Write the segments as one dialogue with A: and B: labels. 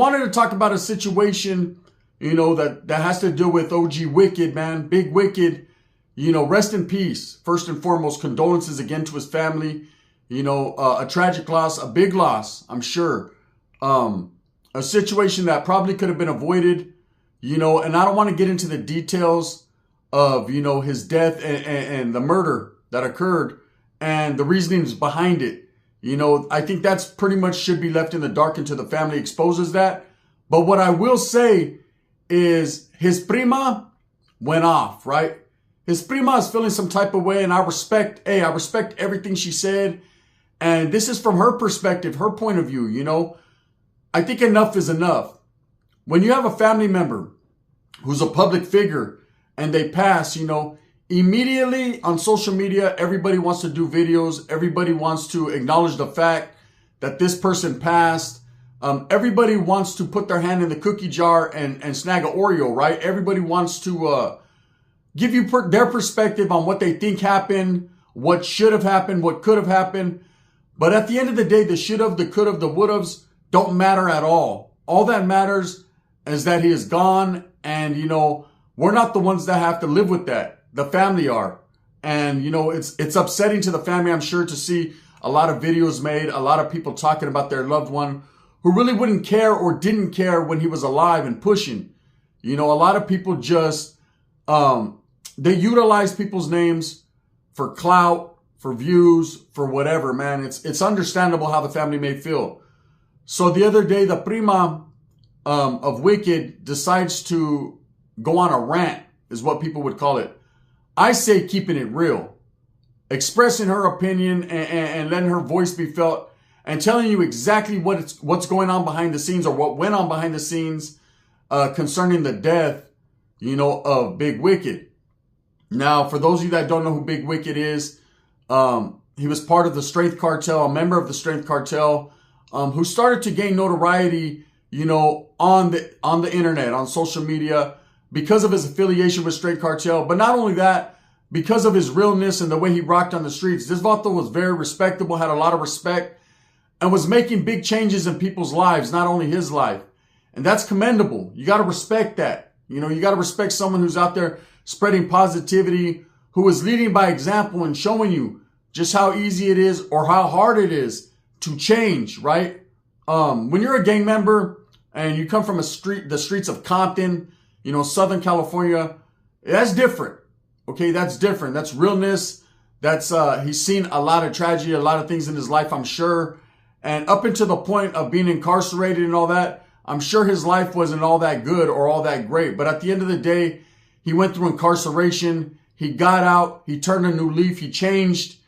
A: wanted to talk about a situation, that has to do with OG Wicked, man. Big Wicked, rest in peace. First and foremost, condolences again to his family. A tragic loss, a big loss, I'm sure. A situation that probably could have been avoided, and I don't want to get into the details of, his death and the murder that occurred and the reasonings behind it. I think that's pretty much should be left in the dark until the family exposes that. But what I will say is his prima went off, right? His prima is feeling some type of way, and I respect everything she said. And this is from her perspective, her point of view, I think enough is enough. When you have a family member who's a public figure and they pass, immediately on social media, everybody wants to do videos. Everybody wants to acknowledge the fact that this person passed. Everybody wants to put their hand in the cookie jar and snag an Oreo, right? Everybody wants to give you their perspective on what they think happened, what should have happened, what could have happened. But at the end of the day, the should have, the could have, the would haves don't matter at all. All that matters is that he is gone. And, we're not the ones that have to live with that. The family are. And, it's upsetting to the family, I'm sure, to see a lot of videos made, a lot of people talking about their loved one who really wouldn't care or didn't care when he was alive and pushing. A lot of people just, they utilize people's names for clout, for views, for whatever, man. It's understandable how the family may feel. So the other day, the prima of Wicked decides to go on a rant, is what people would call it. I say keeping it real, expressing her opinion and letting her voice be felt, and telling you exactly what's going on behind the scenes, or what went on behind the scenes concerning the death, of Big Wicked. Now, for those of you that don't know who Big Wicked is, he was part of the Strength Cartel, a member of the Strength Cartel, who started to gain notoriety, on the internet, on social media, because of his affiliation with Strength Cartel. But not only that, because of his realness and the way he rocked on the streets. This vato was very respectable, had a lot of respect, and was making big changes in people's lives, not only his life. And that's commendable. You got to respect that. You got to respect someone who's out there spreading positivity, who is leading by example and showing you just how easy it is or how hard it is to change, right? When you're a gang member and you come from the streets of Compton, Southern California, that's different. Okay, that's different. That's realness. That's, he's seen a lot of tragedy, a lot of things in his life, I'm sure. And up until the point of being incarcerated and all that, I'm sure his life wasn't all that good or all that great. But at the end of the day, he went through incarceration. He got out. He turned a new leaf. He changed.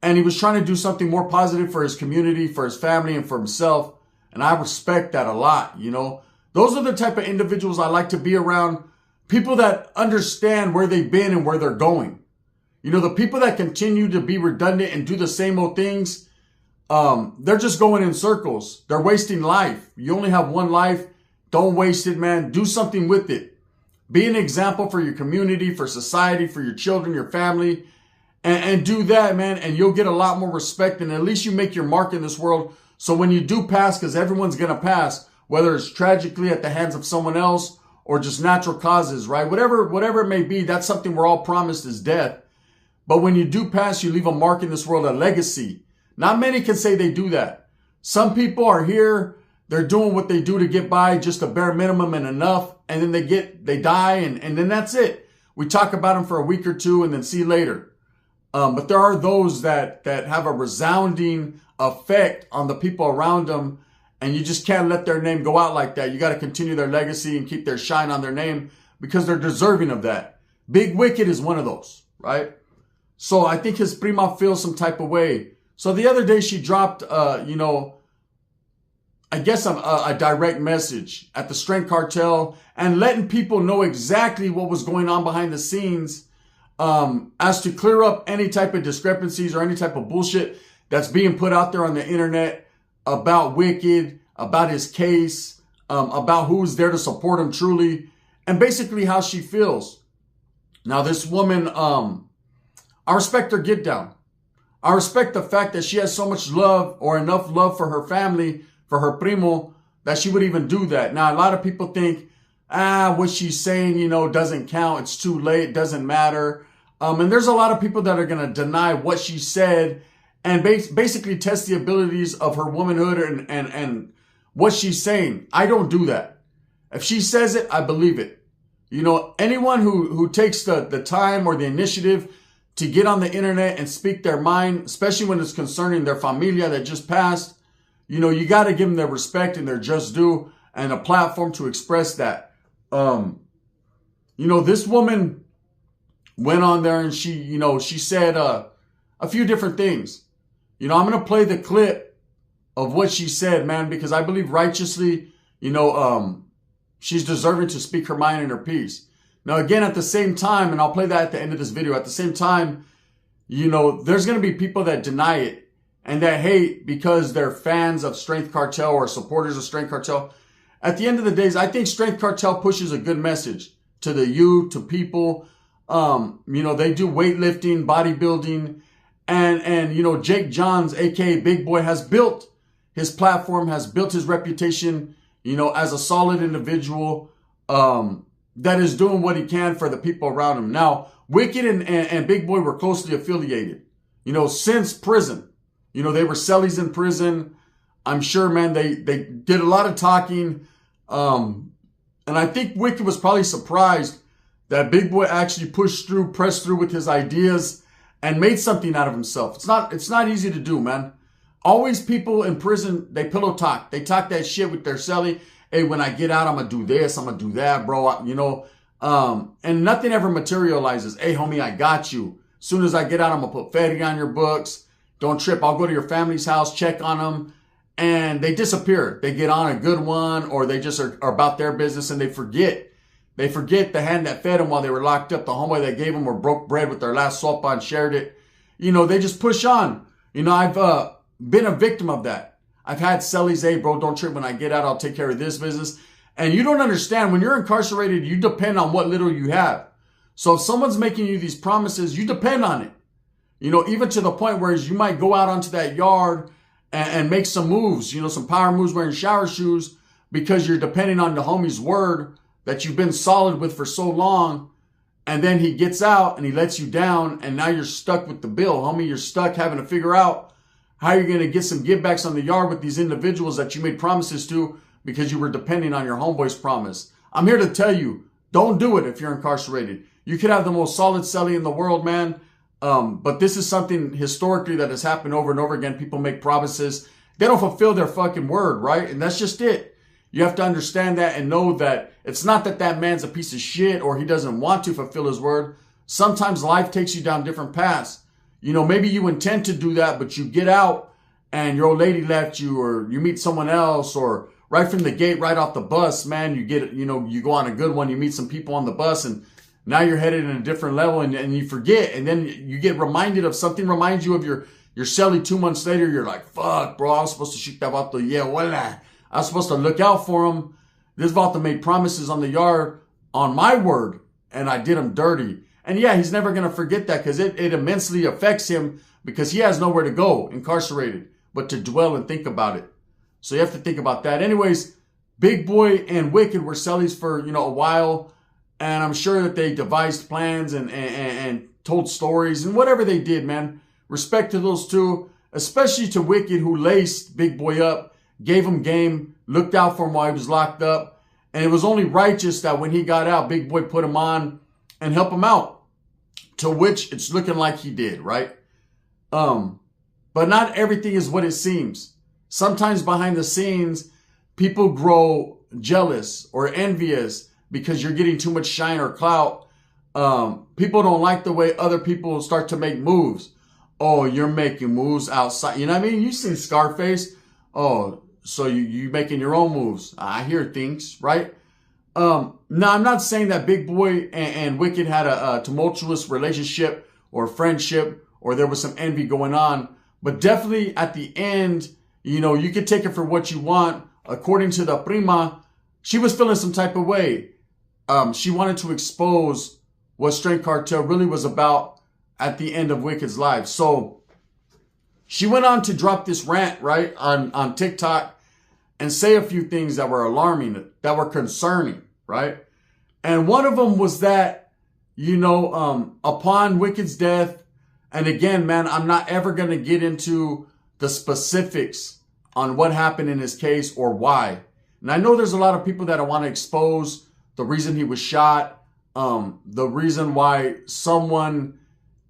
A: And he was trying to do something more positive for his community, for his family, and for himself. And I respect that a lot, Those are the type of individuals I like to be around. People that understand where they've been and where they're going. The people that continue to be redundant and do the same old things, they're just going in circles. They're wasting life. You only have one life. Don't waste it, man. Do something with it. Be an example for your community, for society, for your children, your family. And do that, man. And you'll get a lot more respect. And at least you make your mark in this world. So when you do pass, because everyone's going to pass, whether it's tragically at the hands of someone else or just natural causes, right? Whatever it may be, that's something we're all promised is death. But when you do pass, you leave a mark in this world, a legacy. Not many can say they do that. Some people are here. They're doing what they do to get by, just a bare minimum and enough. And then they die and then that's it. We talk about them for a week or two and then see you later. But there are those that have a resounding effect on the people around them. And you just can't let their name go out like that. You got to continue their legacy and keep their shine on their name because they're deserving of that. Big Wicked is one of those, right? So I think his prima feels some type of way. So the other day she dropped, I guess a direct message at the Strength Cartel and letting people know exactly what was going on behind the scenes as to clear up any type of discrepancies or any type of bullshit that's being put out there on the internet about Wicked, about his case, about who's there to support him truly, and basically how she feels. Now, this woman, I respect her get down. I respect the fact that she has so much love or enough love for her family, for her primo, that she would even do that. Now, a lot of people think, what she's saying, doesn't count. It's too late. It doesn't matter. And there's a lot of people that are going to deny what she said and basically test the abilities of her womanhood and what she's saying. I don't do that. If she says it, I believe it. Anyone who takes the time or the initiative to get on the internet and speak their mind, especially when it's concerning their familia that just passed, you got to give them their respect and their just due and a platform to express that. This woman went on there and she said a few different things. I'm going to play the clip of what she said, man, because I believe righteously, she's deserving to speak her mind and her piece. Now, again, at the same time, and I'll play that at the end of this video, at the same time, there's going to be people that deny it and that hate because they're fans of Strength Cartel or supporters of Strength Cartel. At the end of the day, I think Strength Cartel pushes a good message to the youth, to people. They do weightlifting, bodybuilding, and Jake Johns, aka Big Boy, has built his platform, has built his reputation, as a solid individual, that is doing what he can for the people around him. Now, Wicked and Big Boy were closely affiliated, since prison. They were cellies in prison. I'm sure, man, they did a lot of talking. And I think Wicked was probably surprised that Big Boy actually pressed through with his ideas and made something out of himself. It's not easy to do, man. Always people in prison, they pillow talk. They talk that shit with their cellie. Hey, when I get out, I'm going to do this. I'm going to do that, bro. And nothing ever materializes. Hey, homie, I got you. As soon as I get out, I'm going to put Fetty on your books. Don't trip. I'll go to your family's house, check on them. And they disappear. They get on a good one, or they just are about their business and they forget. They forget the hand that fed them while they were locked up. The homeboy that gave them or broke bread with their last sopa and shared it. They just push on. I've been a victim of that. I've had cellies, hey, bro, don't trip. When I get out, I'll take care of this business. And you don't understand. When you're incarcerated, you depend on what little you have. So if someone's making you these promises, you depend on it. Even to the point where you might go out onto that yard and make some moves, some power moves wearing shower shoes because you're depending on the homie's word that you've been solid with for so long. And then he gets out and he lets you down. And now you're stuck with the bill, homie. You're stuck having to figure out how you're going to get some givebacks on the yard with these individuals that you made promises to because you were depending on your homeboy's promise. I'm here to tell you, don't do it if you're incarcerated. You could have the most solid cellie in the world, man. But this is something historically that has happened over and over again. People make promises. They don't fulfill their fucking word, right? And that's just it. You have to understand that and know that it's not that man's a piece of shit or he doesn't want to fulfill his word. Sometimes life takes you down different paths. Maybe you intend to do that, but you get out and your old lady left you, or you meet someone else, or right from the gate, right off the bus, man, you get, you go on a good one, you meet some people on the bus, and now you're headed in a different level, and you forget, and then you get reminded of something, reminds you of your cellie 2 months later. You're like, fuck, bro, I was supposed to shoot that vato. Yeah, voila. I was supposed to look out for him. This vato made promises on the yard on my word, and I did him dirty. And yeah, he's never going to forget that because it immensely affects him because he has nowhere to go, incarcerated, but to dwell and think about it. So you have to think about that. Anyways, Big Boy and Wicked were cellies for, a while. And I'm sure that they devised plans and told stories and whatever they did, man. Respect to those two, especially to Wicked, who laced Big Boy up, gave him game, looked out for him while he was locked up. And it was only righteous that when he got out, Big Boy put him on and help him out. To which it's looking like he did, right? But not everything is what it seems. Sometimes behind the scenes, people grow jealous or envious because you're getting too much shine or clout. People don't like the way other people start to make moves. Oh, you're making moves outside. You know what I mean? You seen Scarface. Oh, so you making your own moves. I hear things, right? Now, I'm not saying that Big Boy and Wicked had a tumultuous relationship or friendship or there was some envy going on. But definitely at the end, you could take it for what you want. According to the Prima, she was feeling some type of way. She wanted to expose what Strength Cartel really was about at the end of Wicked's life. So she went on to drop this rant, right, on TikTok. and say a few things that were alarming, that were concerning, right? And one of them was that, upon Wicked's death, and again, man, I'm not ever going to get into the specifics on what happened in his case or why. And I know there's a lot of people that want to expose the reason he was shot, the reason why someone,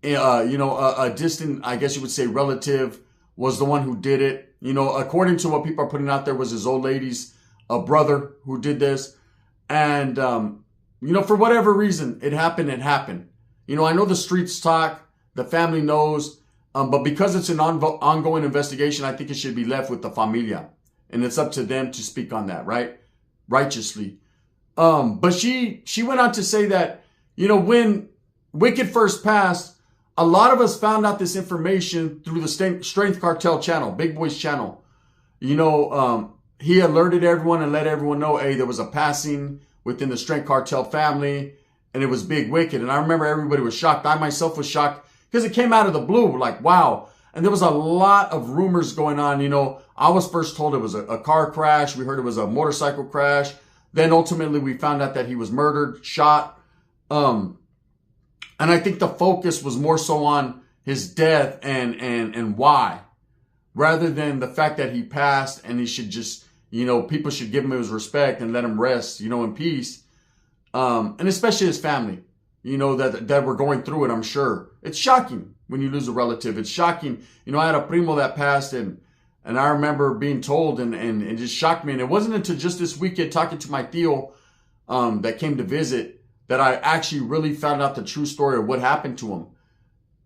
A: a distant, I guess you would say, relative was the one who did it. According to what people are putting out there, was his old lady's brother who did this. And, for whatever reason, it happened. I know the streets talk, the family knows, but because it's an ongoing investigation, I think it should be left with the familia. And it's up to them to speak on that, right? Righteously. But she went on to say that, when Wicked first passed, a lot of us found out this information through the Strength Cartel channel, Big Boy's channel. He alerted everyone and let everyone know, hey, there was a passing within the Strength Cartel family, and it was Big Wicked. And I remember everybody was shocked. I myself was shocked because it came out of the blue, like, wow. And there was a lot of rumors going on. I was first told it was a car crash. We heard it was a motorcycle crash. Then ultimately we found out that he was murdered, shot. And I think the focus was more so on his death and why, rather than the fact that he passed and he should just, people should give him his respect and let him rest, in peace. And especially his family, that we're going through it, I'm sure. It's shocking when you lose a relative. It's shocking. I had a primo that passed and I remember being told and it just shocked me. And it wasn't until just this weekend talking to my tío that came to visit that I actually really found out the true story of what happened to him.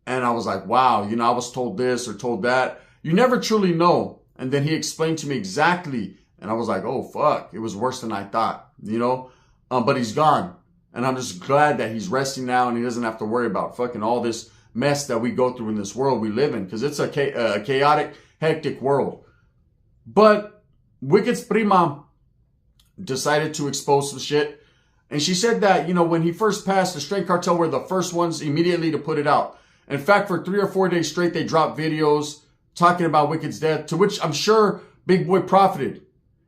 A: And I was like, wow, I was told this or told that. You never truly know. And then he explained to me exactly. And I was like, oh, fuck, it was worse than I thought, but he's gone. And I'm just glad that he's resting now and he doesn't have to worry about fucking all this mess that we go through in this world we live in, because it's a chaotic, hectic world. But Wicked's Prima decided to expose some shit. And she said that, when he first passed, the Strength Cartel were the first ones immediately to put it out. In fact, for 3 or 4 days straight, they dropped videos talking about Wicked's death, to which I'm sure Big Boy profited.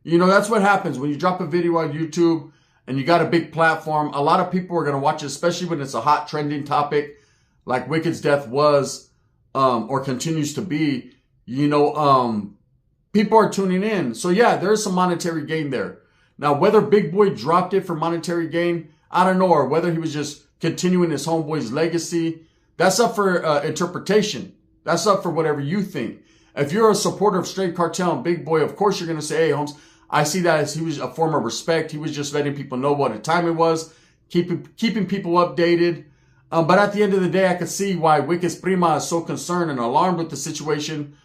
A: That's what happens when you drop a video on YouTube and you got a big platform. A lot of people are going to watch it, especially when it's a hot trending topic like Wicked's death was or continues to be. People are tuning in. So yeah, there's some monetary gain there. Now, whether Big Boy dropped it for monetary gain, I don't know, or whether he was just continuing his homeboy's legacy, that's up for interpretation. That's up for whatever you think. If you're a supporter of Straight Cartel and Big Boy, of course you're going to say, hey, Holmes, I see that as he was a form of respect. He was just letting people know what time it was, keeping people updated. But at the end of the day, I could see why Wicked's Prima is so concerned and alarmed with the situation.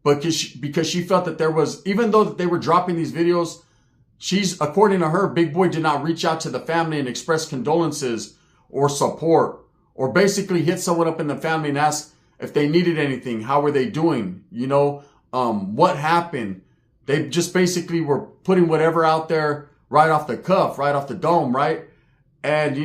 A: But because she felt that there was, even though they were dropping these videos, according to her, Big Boy did not reach out to the family and express condolences or support, or basically hit someone up in the family and ask if they needed anything. How were they doing? What happened? They just basically were putting whatever out there right off the cuff, right off the dome, right? And,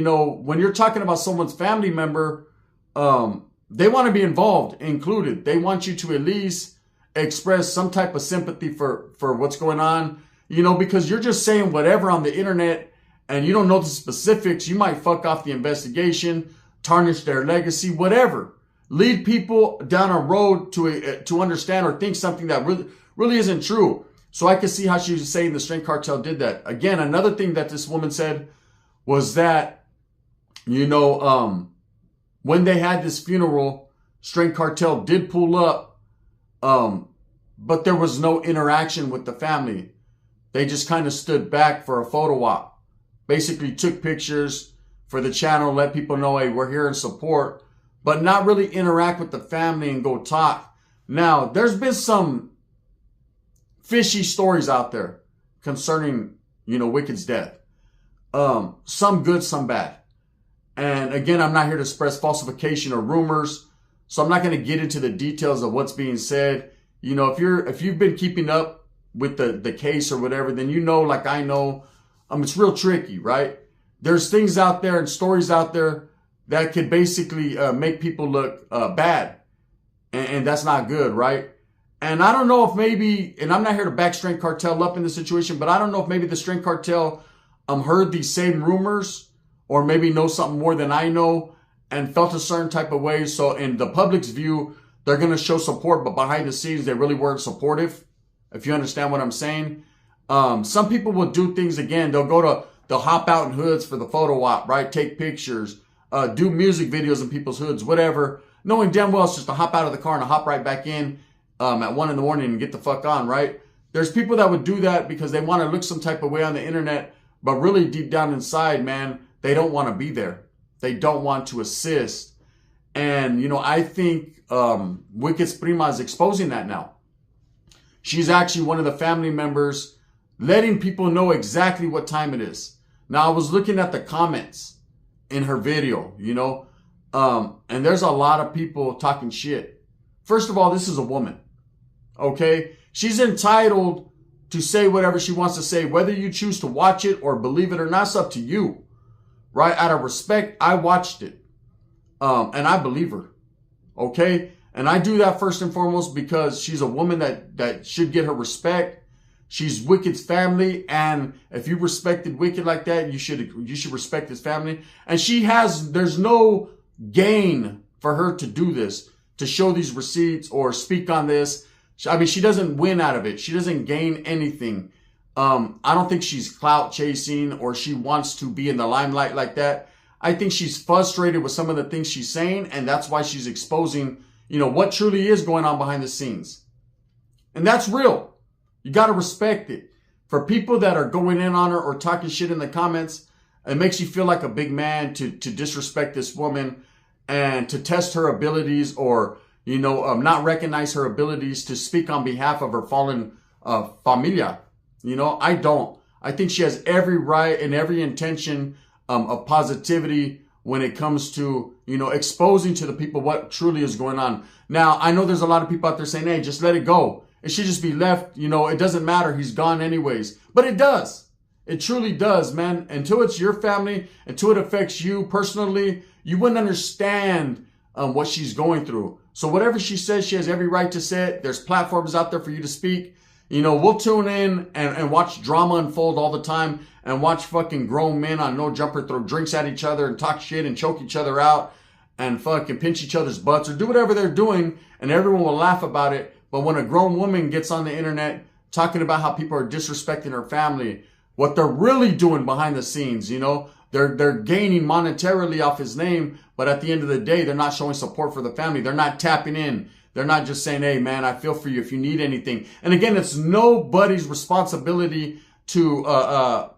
A: when you're talking about someone's family member, they want to be involved, included. They want you to at least express some type of sympathy for what's going on, because you're just saying whatever on the internet and you don't know the specifics. You might fuck off the investigation, tarnish their legacy, whatever. Lead people down a road to understand or think something that really isn't true. So I can see how she was saying the Strength Cartel did that. Again, another thing that this woman said was that, when they had this funeral, Strength Cartel did pull up, but there was no interaction with the family. They just kind of stood back for a photo op. Basically took pictures for the channel, let people know, hey, we're here in support, but not really interact with the family and go talk. Now, there's been some fishy stories out there concerning, Wicked's death. Some good, some bad. And again, I'm not here to express falsification or rumors, so I'm not going to get into the details of what's being said. If you've been keeping up with the case or whatever, then like I know, it's real tricky, right? There's things out there and stories out there that could basically make people look bad. And that's not good, right? And I don't know if maybe, and I'm not here to back Strength Cartel up in the situation, but I don't know if maybe the Strength Cartel heard these same rumors or maybe know something more than I know and felt a certain type of way. So in the public's view, they're going to show support, but behind the scenes, they really weren't supportive. If you understand what I'm saying. Some people will do things again. They'll hop out in hoods for the photo op, right? Take pictures, do music videos in people's hoods, whatever. Knowing damn well it's just to hop out of the car and hop right back in at 1 a.m. and get the fuck on, right? There's people that would do that because they want to look some type of way on the internet, but really deep down inside, man, they don't want to be there. They don't want to assist. And, you know, I think Wicked's Prima is exposing that now. She's actually one of the family members letting people know exactly what time it is. Now, I was looking at the comments in her video, you know, and there's a lot of people talking shit. First of all, this is a woman, okay? She's entitled to say whatever she wants to say, whether you choose to watch it or believe it or not, it's up to you, right? Out of respect, I watched it, and I believe her, okay? And I do that first and foremost because she's a woman that should get her respect. She's Wicked's family, and if you respected Wicked like that, you should respect his family. And there's no gain for her to do this, to show these receipts or speak on this. I mean, she doesn't win out of it. She doesn't gain anything. I don't think she's clout chasing or she wants to be in the limelight like that. I think she's frustrated with some of the things she's saying, and that's why she's exposing, you know, what truly is going on behind the scenes. And that's real. You got to respect it. For people that are going in on her or talking shit in the comments, it makes you feel like a big man to disrespect this woman and to test her abilities or, you know, not recognize her abilities to speak on behalf of her fallen familia. You know, I don't. I think she has every right and every intention of positivity when it comes to, you know, exposing to the people what truly is going on. Now, I know there's a lot of people out there saying, hey, just let it go. It should just be left, you know, it doesn't matter. He's gone anyways. But it does. It truly does, man. Until it's your family, until it affects you personally, you wouldn't understand what she's going through. So whatever she says, she has every right to say it. There's platforms out there for you to speak. You know, we'll tune in and watch drama unfold all the time and watch fucking grown men on No Jumper throw drinks at each other and talk shit and choke each other out and fucking pinch each other's butts or do whatever they're doing, and everyone will laugh about it. But when a grown woman gets on the internet talking about how people are disrespecting her family, what they're really doing behind the scenes, you know, they're gaining monetarily off his name, but at the end of the day, they're not showing support for the family. They're not tapping in. They're not just saying, hey, man, I feel for you if you need anything. And again, it's nobody's responsibility to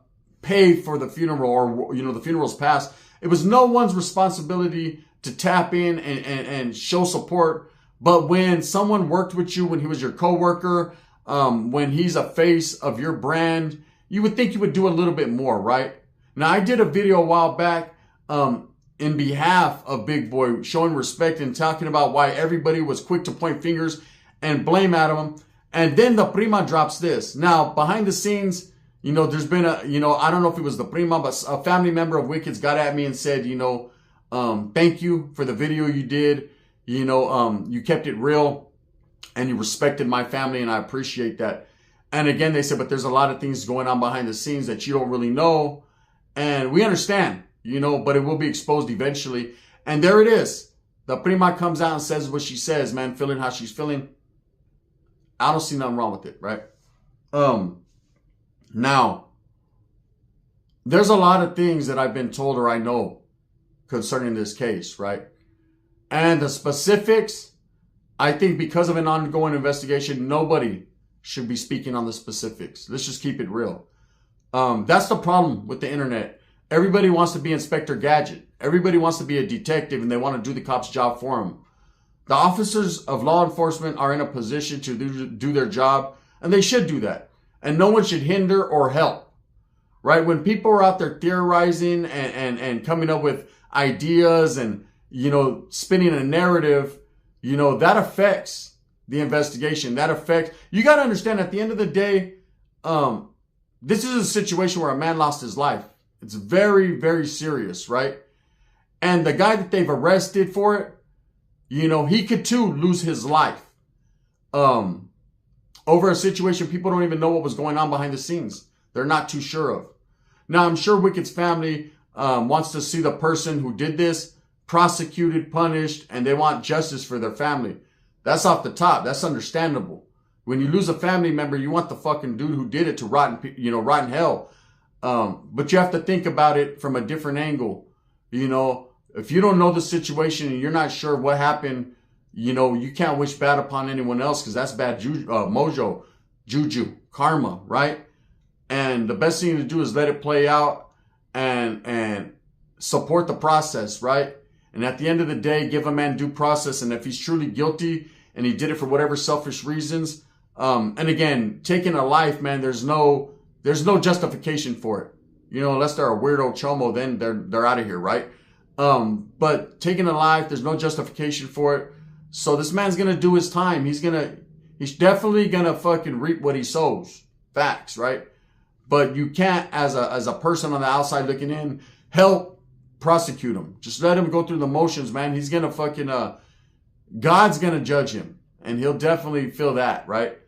A: pay for the funeral or, you know, the funeral's passed. It was no one's responsibility to tap in and show support. But when someone worked with you, when he was your coworker, when he's a face of your brand, you would think you would do a little bit more, right? Now, I did a video a while back in behalf of Big Boy, showing respect and talking about why everybody was quick to point fingers and blame at him. And then the Prima drops this. Now, behind the scenes, you know, there's been a, you know, I don't know if it was the Prima, but a family member of Wicked's got at me and said, you know, thank you for the video you did. You know, you kept it real and you respected my family, and I appreciate that. And again, they said, but there's a lot of things going on behind the scenes that you don't really know. And we understand, you know, but it will be exposed eventually. And there it is. The Prima comes out and says what she says, man, feeling how she's feeling. I don't see nothing wrong with it, right? Now, there's a lot of things that I've been told or I know concerning this case, right? And the specifics, I think because of an ongoing investigation, nobody should be speaking on the specifics. Let's just keep it real. That's the problem with the internet. Everybody wants to be Inspector Gadget. Everybody wants to be a detective, and they want to do the cop's job for them. The officers of law enforcement are in a position to do their job, and they should do that. And no one should hinder or help, right? When people are out there theorizing and coming up with ideas and, you know, spinning a narrative, you know, that affects the investigation. That affects, you got to understand, at the end of the day, this is a situation where a man lost his life. It's very, very serious, right? And the guy that they've arrested for it, you know, he could too lose his life. over a situation people don't even know what was going on behind the scenes. They're not too sure of. Now, I'm sure Wicked's family wants to see the person who did this prosecuted, punished, and they want justice for their family. That's off the top. That's understandable. When you lose a family member, you want the fucking dude who did it to rot in hell. But you have to think about it from a different angle. If you don't know the situation and you're not sure what happened, you can't wish bad upon anyone else because that's bad mojo, juju, karma, right? And the best thing to do is let it play out and support the process, right? And at the end of the day, give a man due process. And if he's truly guilty and he did it for whatever selfish reasons, and again, taking a life, man, there's no justification for it. Unless they're a weirdo chomo, then they're out of here, right? But taking a life, there's no justification for it. So this man's gonna do his time. He's definitely gonna fucking reap what he sows. Facts, right? But you can't, as a person on the outside looking in, help prosecute him. Just let him go through the motions, man. He's gonna fucking God's gonna judge him, and he'll definitely feel that, right?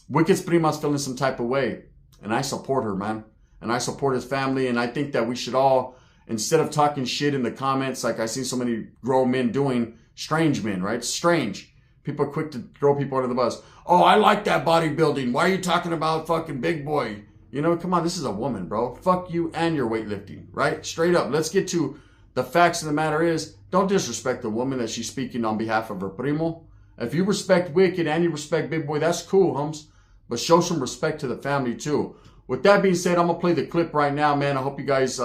A: Wicked's Prima's feeling some type of way, and I support her, man. And I support his family, and I think that we should all, instead of talking shit in the comments like I see so many grown men doing, strange men, right? Strange. People are quick to throw people under the bus. Oh, I like that bodybuilding. Why are you talking about fucking big boy? Come on, this is a woman, bro. Fuck you and your weightlifting, right? Straight up. Let's get to the facts of the matter is, don't disrespect the woman that she's speaking on behalf of her primo. If you respect Wicked and you respect Big Boy, that's cool, Hums. But show some respect to the family, too. With that being said, I'm going to play the clip right now, man. I hope you guys,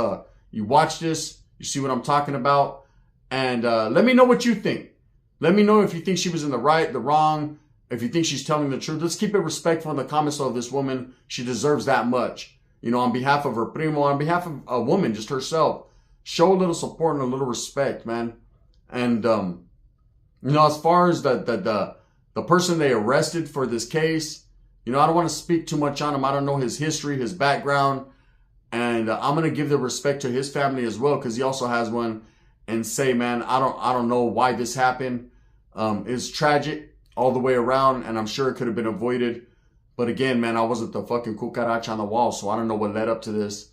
A: you watch this. You see what I'm talking about. And let me know what you think. Let me know if you think she was in the right, the wrong. If you think she's telling the truth. Let's keep it respectful in the comments of this woman. She deserves that much. On behalf of her primo, on behalf of a woman, just herself. Show a little support and a little respect, man. And, as far as the person they arrested for this case, I don't want to speak too much on him. I don't know his history, his background. And I'm going to give the respect to his family as well, because he also has one, and say, man, I don't know why this happened. It's tragic all the way around, and I'm sure it could have been avoided. But again, man, I wasn't the fucking cucaracha on the wall, so I don't know what led up to this.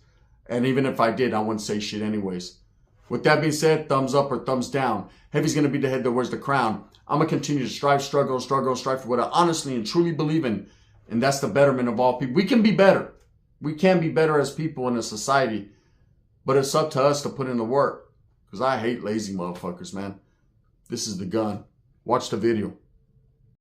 A: And even if I did, I wouldn't say shit anyways. With that being said, thumbs up or thumbs down. Heavy's going to be the head that wears the crown. I'm going to continue to strive, struggle for what I honestly and truly believe in. And that's the betterment of all people. We can be better. We can be better as people in a society. But it's up to us to put in the work. Because I hate lazy motherfuckers, man. This is the gun. Watch the video.